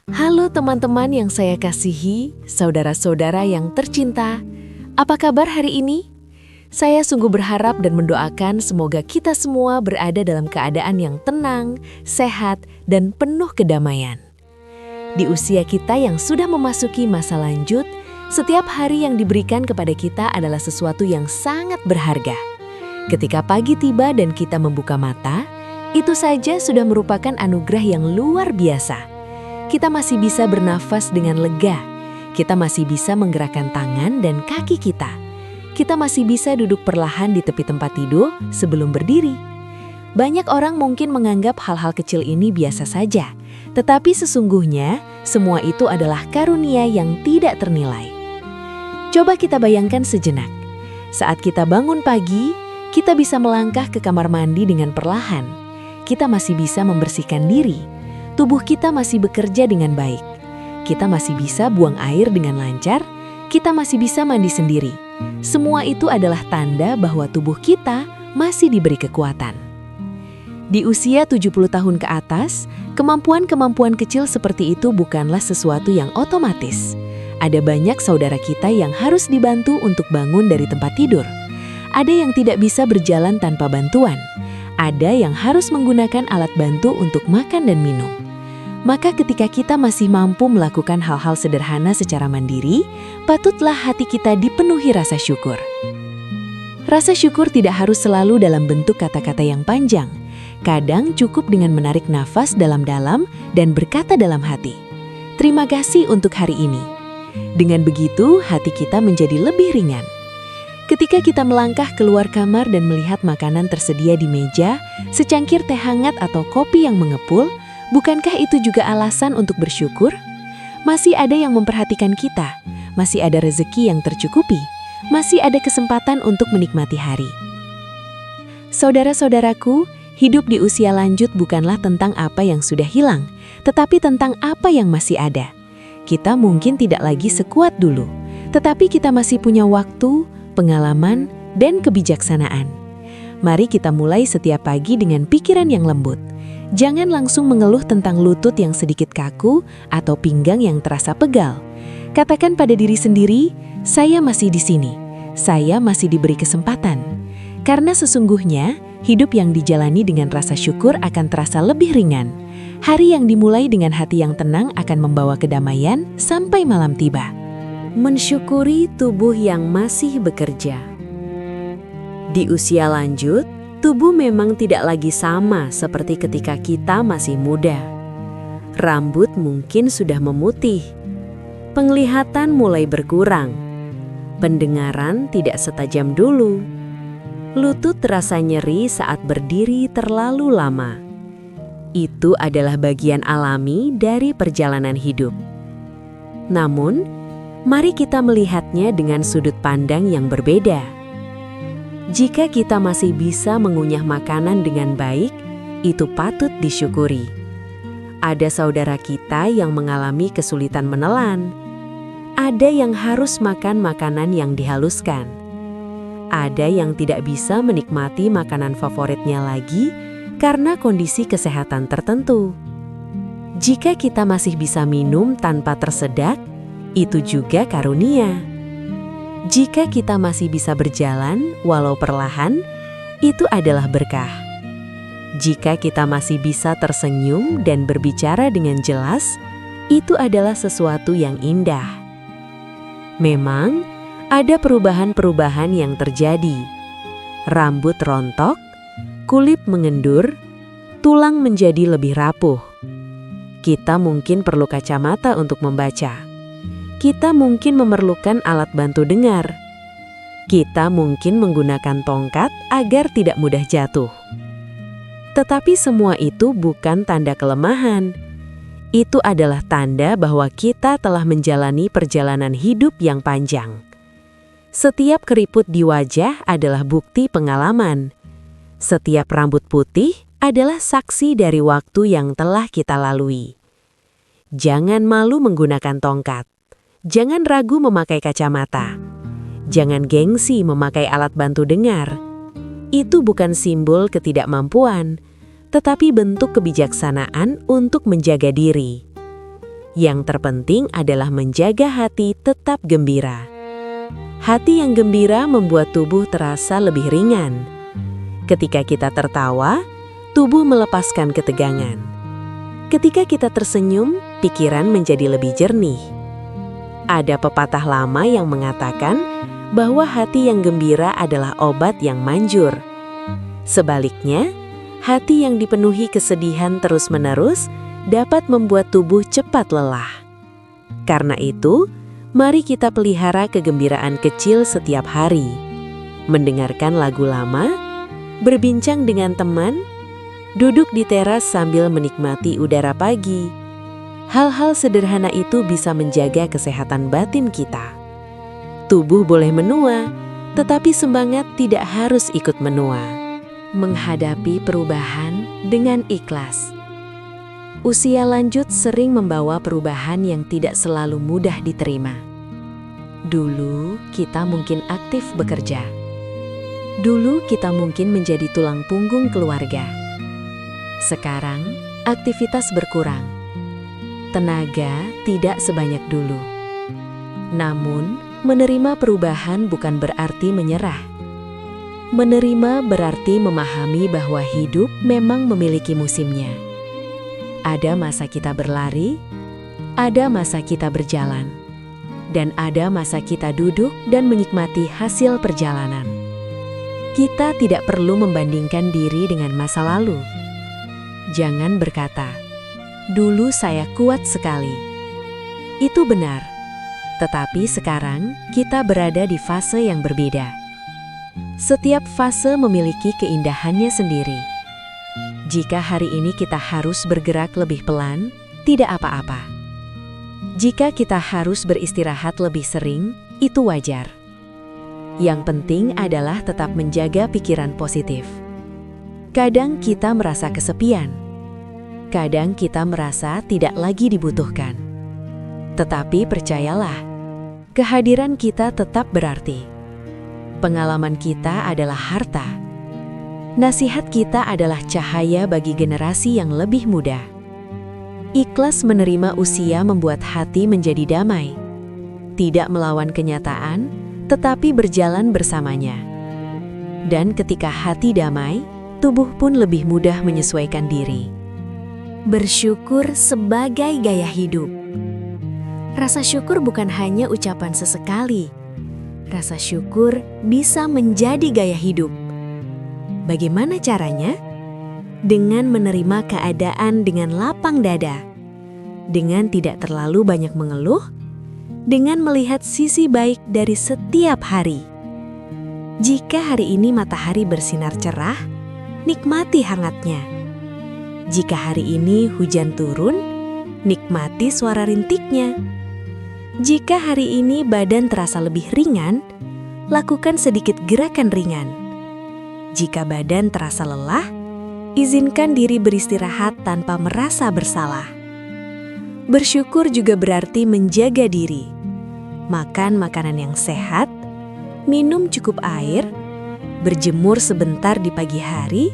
Halo teman-teman yang saya kasihi, saudara-saudara yang tercinta. Apa kabar hari ini? Saya sungguh berharap dan mendoakan semoga kita semua berada dalam keadaan yang tenang, sehat, dan penuh kedamaian. Di usia kita yang sudah memasuki masa lanjut, setiap hari yang diberikan kepada kita adalah sesuatu yang sangat berharga. Ketika pagi tiba dan kita membuka mata, itu saja sudah merupakan anugerah yang luar biasa. Kita masih bisa bernafas dengan lega. Kita masih bisa menggerakkan tangan dan kaki kita. Kita masih bisa duduk perlahan di tepi tempat tidur sebelum berdiri. Banyak orang mungkin menganggap hal-hal kecil ini biasa saja, tetapi sesungguhnya semua itu adalah karunia yang tidak ternilai. Coba kita bayangkan sejenak. Saat kita bangun pagi, kita bisa melangkah ke kamar mandi dengan perlahan. Kita masih bisa membersihkan diri. Tubuh kita masih bekerja dengan baik. Kita masih bisa buang air dengan lancar. Kita masih bisa mandi sendiri. Semua itu adalah tanda bahwa tubuh kita masih diberi kekuatan. Di usia 70 tahun ke atas, kemampuan-kemampuan kecil seperti itu bukanlah sesuatu yang otomatis. Ada banyak saudara kita yang harus dibantu untuk bangun dari tempat tidur. Ada yang tidak bisa berjalan tanpa bantuan. Ada yang harus menggunakan alat bantu untuk makan dan minum. Maka ketika kita masih mampu melakukan hal-hal sederhana secara mandiri, patutlah hati kita dipenuhi rasa syukur. Rasa syukur tidak harus selalu dalam bentuk kata-kata yang panjang. Kadang cukup dengan menarik nafas dalam-dalam dan berkata dalam hati, "Terima kasih untuk hari ini." Dengan begitu, hati kita menjadi lebih ringan. Ketika kita melangkah keluar kamar dan melihat makanan tersedia di meja, secangkir teh hangat atau kopi yang mengepul, bukankah itu juga alasan untuk bersyukur? Masih ada yang memperhatikan kita, masih ada rezeki yang tercukupi, masih ada kesempatan untuk menikmati hari. Saudara-saudaraku, hidup di usia lanjut bukanlah tentang apa yang sudah hilang, tetapi tentang apa yang masih ada. Kita mungkin tidak lagi sekuat dulu, tetapi kita masih punya waktu, pengalaman, dan kebijaksanaan. Mari kita mulai setiap pagi dengan pikiran yang lembut. Jangan langsung mengeluh tentang lutut yang sedikit kaku atau pinggang yang terasa pegal. Katakan pada diri sendiri, saya masih di sini. Saya masih diberi kesempatan. Karena sesungguhnya, hidup yang dijalani dengan rasa syukur akan terasa lebih ringan. Hari yang dimulai dengan hati yang tenang akan membawa kedamaian sampai malam tiba. Mensyukuri tubuh yang masih bekerja. Di usia lanjut, tubuh memang tidak lagi sama seperti ketika kita masih muda. Rambut mungkin sudah memutih. Penglihatan mulai berkurang. Pendengaran tidak setajam dulu. Lutut terasa nyeri saat berdiri terlalu lama. Itu adalah bagian alami dari perjalanan hidup. Namun, mari kita melihatnya dengan sudut pandang yang berbeda. Jika kita masih bisa mengunyah makanan dengan baik, itu patut disyukuri. Ada saudara kita yang mengalami kesulitan menelan. Ada yang harus makan makanan yang dihaluskan. Ada yang tidak bisa menikmati makanan favoritnya lagi karena kondisi kesehatan tertentu. Jika kita masih bisa minum tanpa tersedak, itu juga karunia. Jika kita masih bisa berjalan, walau perlahan, itu adalah berkah. Jika kita masih bisa tersenyum dan berbicara dengan jelas, itu adalah sesuatu yang indah. Memang, ada perubahan-perubahan yang terjadi. Rambut rontok, kulit mengendur, tulang menjadi lebih rapuh. Kita mungkin perlu kacamata untuk membaca. Kita mungkin memerlukan alat bantu dengar. Kita mungkin menggunakan tongkat agar tidak mudah jatuh. Tetapi semua itu bukan tanda kelemahan. Itu adalah tanda bahwa kita telah menjalani perjalanan hidup yang panjang. Setiap keriput di wajah adalah bukti pengalaman. Setiap rambut putih adalah saksi dari waktu yang telah kita lalui. Jangan malu menggunakan tongkat. Jangan ragu memakai kacamata. Jangan gengsi memakai alat bantu dengar. Itu bukan simbol ketidakmampuan, tetapi bentuk kebijaksanaan untuk menjaga diri. Yang terpenting adalah menjaga hati tetap gembira. Hati yang gembira membuat tubuh terasa lebih ringan. Ketika kita tertawa, tubuh melepaskan ketegangan. Ketika kita tersenyum, pikiran menjadi lebih jernih. Ada pepatah lama yang mengatakan bahwa hati yang gembira adalah obat yang manjur. Sebaliknya, hati yang dipenuhi kesedihan terus-menerus dapat membuat tubuh cepat lelah. Karena itu, mari kita pelihara kegembiraan kecil setiap hari. Mendengarkan lagu lama, berbincang dengan teman, duduk di teras sambil menikmati udara pagi. Hal-hal sederhana itu bisa menjaga kesehatan batin kita. Tubuh boleh menua, tetapi semangat tidak harus ikut menua. Menghadapi perubahan dengan ikhlas. Usia lanjut sering membawa perubahan yang tidak selalu mudah diterima. Dulu kita mungkin aktif bekerja. Dulu kita mungkin menjadi tulang punggung keluarga. Sekarang aktivitas berkurang. Tenaga tidak sebanyak dulu. Namun, menerima perubahan bukan berarti menyerah. Menerima berarti memahami bahwa hidup memang memiliki musimnya. Ada masa kita berlari, ada masa kita berjalan, dan ada masa kita duduk dan menikmati hasil perjalanan. Kita tidak perlu membandingkan diri dengan masa lalu. Jangan berkata, "Dulu saya kuat sekali." Itu benar, tetapi sekarang kita berada di fase yang berbeda. Setiap fase memiliki keindahannya sendiri. Jika hari ini kita harus bergerak lebih pelan, tidak apa-apa. Jika kita harus beristirahat lebih sering, itu wajar. Yang penting adalah tetap menjaga pikiran positif. Kadang kita merasa kesepian. Kadang kita merasa tidak lagi dibutuhkan. Tetapi percayalah, kehadiran kita tetap berarti. Pengalaman kita adalah harta. Nasihat kita adalah cahaya bagi generasi yang lebih muda. Ikhlas menerima usia membuat hati menjadi damai. Tidak melawan kenyataan, tetapi berjalan bersamanya. Dan ketika hati damai, tubuh pun lebih mudah menyesuaikan diri. Bersyukur sebagai gaya hidup. Rasa syukur bukan hanya ucapan sesekali. Rasa syukur bisa menjadi gaya hidup. Bagaimana caranya? Dengan menerima keadaan dengan lapang dada, dengan tidak terlalu banyak mengeluh, dengan melihat sisi baik dari setiap hari. Jika hari ini matahari bersinar cerah, nikmati hangatnya. Jika hari ini hujan turun, nikmati suara rintiknya. Jika hari ini badan terasa lebih ringan, lakukan sedikit gerakan ringan. Jika badan terasa lelah, izinkan diri beristirahat tanpa merasa bersalah. Bersyukur juga berarti menjaga diri. Makan makanan yang sehat, minum cukup air, berjemur sebentar di pagi hari,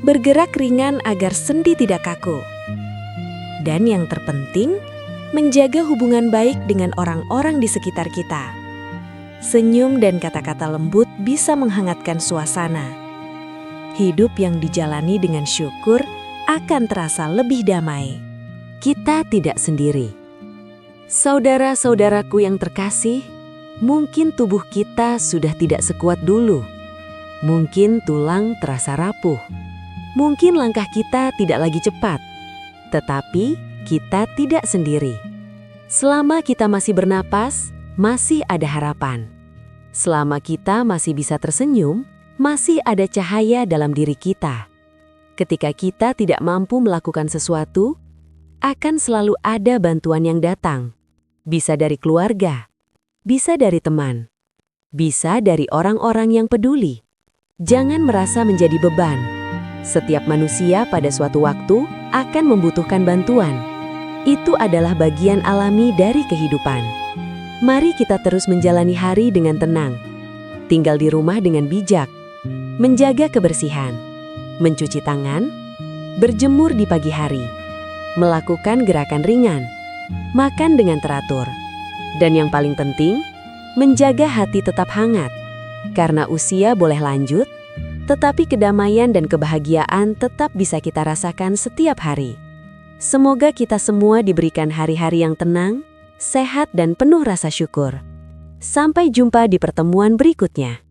bergerak ringan agar sendi tidak kaku. Dan yang terpenting, menjaga hubungan baik dengan orang-orang di sekitar kita. Senyum dan kata-kata lembut bisa menghangatkan suasana. Hidup yang dijalani dengan syukur akan terasa lebih damai. Kita tidak sendiri. Saudara-saudaraku yang terkasih, mungkin tubuh kita sudah tidak sekuat dulu. Mungkin tulang terasa rapuh. Mungkin langkah kita tidak lagi cepat. Tetapi kita tidak sendiri. Selama kita masih bernapas, masih ada harapan. Selama kita masih bisa tersenyum, masih ada cahaya dalam diri kita. Ketika kita tidak mampu melakukan sesuatu, akan selalu ada bantuan yang datang. Bisa dari keluarga, bisa dari teman, bisa dari orang-orang yang peduli. Jangan merasa menjadi beban. Setiap manusia pada suatu waktu akan membutuhkan bantuan. Itu adalah bagian alami dari kehidupan. Mari kita terus menjalani hari dengan tenang. Tinggal di rumah dengan bijak. Menjaga kebersihan. Mencuci tangan. Berjemur di pagi hari. Melakukan gerakan ringan. makan dengan teratur. Dan yang paling penting, menjaga hati tetap hangat. Karena usia boleh lanjut, tetapi kedamaian dan kebahagiaan tetap bisa kita rasakan setiap hari. Semoga kita semua diberikan hari-hari yang tenang, sehat dan penuh rasa syukur. Sampai jumpa di pertemuan berikutnya.